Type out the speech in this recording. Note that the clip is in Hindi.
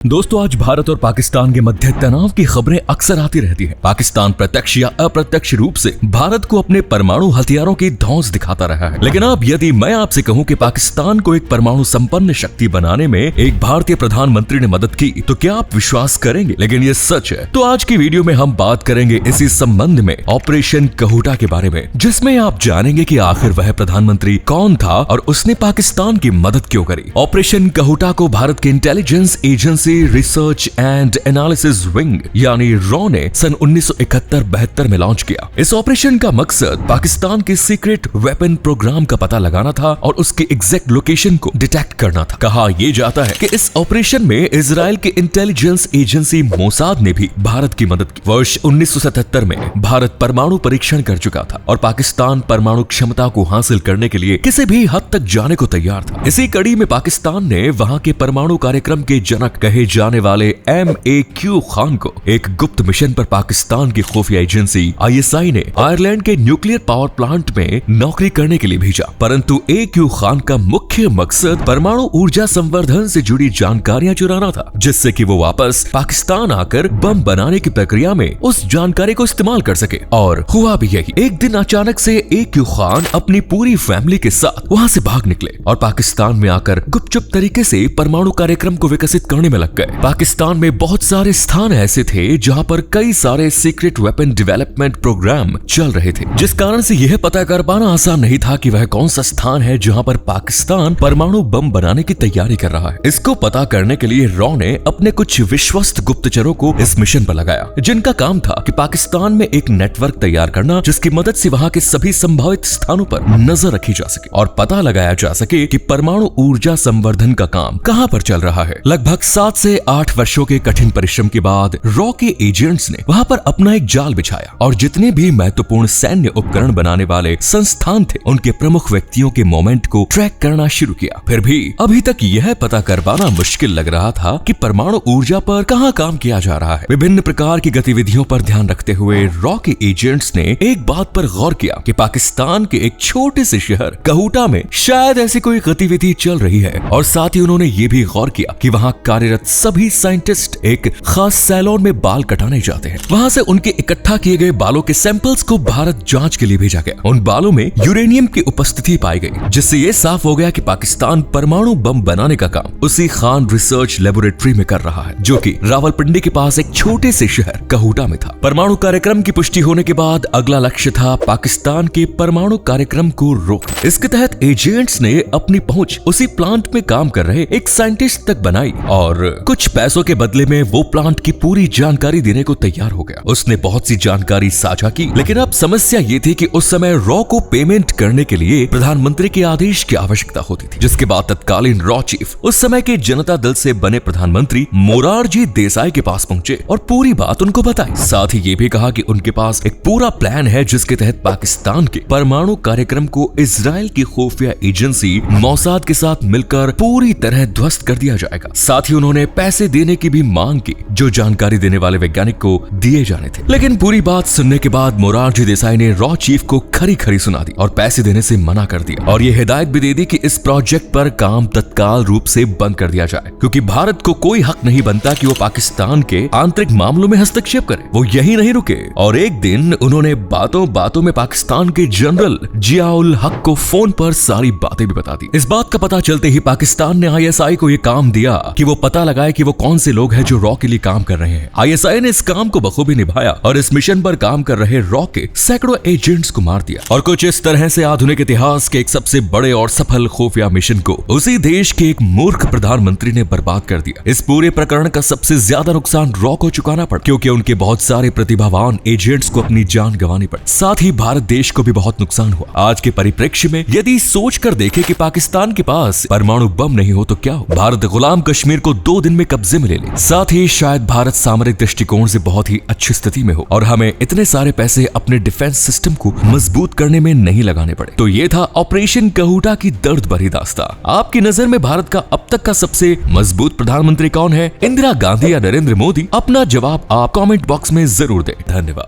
दोस्तों, आज भारत और पाकिस्तान के मध्य तनाव की खबरें अक्सर आती रहती हैं। पाकिस्तान प्रत्यक्ष या अप्रत्यक्ष रूप से भारत को अपने परमाणु हथियारों की धौंस दिखाता रहा है। लेकिन अब यदि मैं आपसे कहूं कि पाकिस्तान को एक परमाणु संपन्न शक्ति बनाने में एक भारतीय प्रधानमंत्री ने मदद की, तो क्या आप विश्वास करेंगे? लेकिन ये सच है। तो आज की वीडियो में हम बात करेंगे इसी संबंध में ऑपरेशन कहूटा के बारे में, जिसमें आप जानेंगे कि आखिर वह प्रधानमंत्री कौन था और उसने पाकिस्तान की मदद क्यों करी। ऑपरेशन कहूटा को भारत के intelligence agency research and analysis wing यानी रॉ ने सन 1971-72 में लॉन्च किया। इस ऑपरेशन का मकसद पाकिस्तान के सीक्रेट वेपन प्रोग्राम का पता लगाना था और उसके एग्जैक्ट लोकेशन को डिटेक्ट करना था। कहा यह जाता है कि इस ऑपरेशन में इजराइल के इंटेलिजेंस एजेंसी मोसाद ने भी भारत की मदद की। वर्ष 1977 में भारत परमाणु परीक्षण कर चुका था और पाकिस्तान परमाणु क्षमता को हासिल करने के लिए किसी भी हद तक जाने को तैयार था। इसी कड़ी में पाकिस्तान ने वहां के परमाणु कार्यक्रम के जनक कहे जाने वाले MAQ खान को एक गुप्त मिशन पर पाकिस्तान की खुफिया एजेंसी ISI ने आयरलैंड के न्यूक्लियर पावर प्लांट में नौकरी करने के लिए भेजा। परंतु AQ खान का मुख्य मकसद परमाणु ऊर्जा संवर्धन से जुड़ी जानकारियां चुराना था, जिससे कि वो वापस पाकिस्तान आकर बम बनाने की प्रक्रिया में उस जानकारी को इस्तेमाल कर सके। और हुआ भी यही। एक दिन अचानक से AQ खान अपनी पूरी फैमिली के साथ वहां से भाग निकले और पाकिस्तान में आकर गुपचुप तरीके से परमाणु कार्यक्रम को विकसित करने में लग गए। पाकिस्तान में बहुत सारे स्थान ऐसे थे जहां पर कई सारे सीक्रेट वेपन डेवलपमेंट प्रोग्राम चल रहे थे, जिस कारण से यह पता कर पाना आसान नहीं था कि वह कौन सा स्थान है जहां पर पाकिस्तान परमाणु बम बनाने की तैयारी कर रहा है। इसको पता करने के लिए रॉ ने अपने कुछ विश्वस्त गुप्तचरों को इस मिशन पर लगाया, जिनका काम था कि पाकिस्तान में एक नेटवर्क तैयार करना जिसकी मदद से वहां के सभी संभावित स्थानों पर नजर रखी जा सके और पता लगाया जा सके कि परमाणु ऊर्जा संवर्धन का काम कहां पर चल रहा है। लगभग 7 से 8 वर्षों के कठिन परिश्रम के बाद रॉ के एजेंट्स ने वहां पर अपना एक जाल बिछाया और जितने भी महत्वपूर्ण सैन्य उपकरण बनाने वाले संस्थान थे, उनके प्रमुख व्यक्तियों के मोमेंट को ट्रैक करना शुरू किया। फिर भी अभी तक यह पता कर पाना मुश्किल लग रहा था कि परमाणु ऊर्जा पर कहां काम किया जा रहा है। विभिन्न प्रकार की गतिविधियों पर ध्यान रखते हुए रॉ के एजेंट्स ने एक बात पर गौर किया कि पाकिस्तान के एक छोटे से शहर कहूटा में शायद ऐसी कोई गतिविधि चल रही है। और साथ ही उन्होंने ये भी गौर किया कि वहां कार्यरत सभी साइंटिस्ट एक खास सैलून में बाल कटाने जाते हैं। वहां से उनके इकट्ठा किए गए बालों के सैंपल्स को भारत जांच के लिए भेजा गया। उन बालों में यूरेनियम की उपस्थिति पाई गई, जिससे ये साफ हो गया कि पाकिस्तान परमाणु बम बनाने का काम उसी खान रिसर्च लेबोरेटरी में कर रहा है, जो कि रावलपिंडी के पास एक छोटे से शहर कहूटा में था। परमाणु कार्यक्रम की पुष्टि होने के बाद अगला लक्ष्य था पाकिस्तान के परमाणु कार्यक्रम को रोकना। इसके तहत एजेंट्स ने अपनी पहुंच उसी प्लांट में काम कर रहे एक साइंटिस्ट तक बनाई और कुछ पैसों के बदले में वो प्लांट की पूरी जानकारी देने को तैयार हो गया। उसने बहुत सी जानकारी साझा की, लेकिन अब समस्या ये थी कि उस समय रॉ को पेमेंट करने के लिए प्रधानमंत्री के आदेश की आवश्यकता होती थी, जिसके बाद तत्कालीन रॉ चीफ उस समय के जनता दल से बने प्रधानमंत्री मोरारजी देसाई के पास पहुंचे और पूरी बात उनको बताई। साथ ही ये भी कहा कि उनके पास एक पूरा प्लान है जिसके तहत पाकिस्तान के परमाणु कार्यक्रम को इजराइल की खुफिया एजेंसी मोसाद के साथ मिलकर पूरी तरह ध्वस्त कर दिया जाएगा। साथ ही उन्होंने पैसे देने की भी मांग की जो जानकारी देने वाले वैज्ञानिक को दिए जाने थे। लेकिन पूरी बात सुनने के बाद मोरारजी देसाई ने रॉ चीफ को खरी खरी सुना दी और पैसे देने से मना कर दिया और ये हिदायत भी दे दी कि इस प्रोजेक्ट पर काम तत्काल रूप से बंद कर दिया जाए, क्योंकि भारत को कोई हक नहीं बनता कि वो पाकिस्तान के आंतरिक मामलों में हस्तक्षेप करे। वो यही नहीं रुके और एक दिन उन्होंने बातों बातों में पाकिस्तान के जनरल जियाउल हक को फोन पर सारी बातें भी बता दी। इस बात का पता चलते ही पाकिस्तान ने ISI को ये काम दिया कि वो पता लगाए कि वो कौन से लोग हैं जो रॉ के लिए काम कर रहे हैं। ISI ने इस काम को बखूबी निभाया और इस मिशन पर काम कर रहे रॉ के सैकड़ों एजेंट्स को मार दिया। और कुछ इस तरह से आधुनिक इतिहास के एक सबसे बड़े और सफल खुफिया मिशन को उसी देश के एक मूर्ख प्रधानमंत्री ने बर्बाद कर दिया। इस पूरे प्रकरण का सबसे ज्यादा नुकसान रॉ को चुकाना पड़ा, क्योंकि उनके बहुत सारे प्रतिभावान एजेंट्स को अपनी जान गंवानी पड़ी। साथ ही भारत देश को भी बहुत नुकसान हुआ। आज के परिप्रेक्ष्य में यदि सोच कर देखे कि पाकिस्तान के पास परमाणु बम नहीं हो तो क्या हो? भारत गुलाम कश्मीर को 2 दिन में कब्जे में ले ले। साथ ही शायद भारत सामरिक दृष्टिकोण से बहुत ही अच्छी स्थिति में हो और हमें इतने सारे पैसे अपने डिफेंस सिस्टम को मजबूत करने में नहीं लगाने पड़े। तो ये था ऑपरेशन कहूटा की दर्द भरी दास्तां। आपकी नजर में भारत का अब तक का सबसे मजबूत प्रधानमंत्री कौन है? इंदिरा गांधी या नरेंद्र मोदी? अपना जवाब आप कमेंट बॉक्स में जरूर दें। धन्यवाद।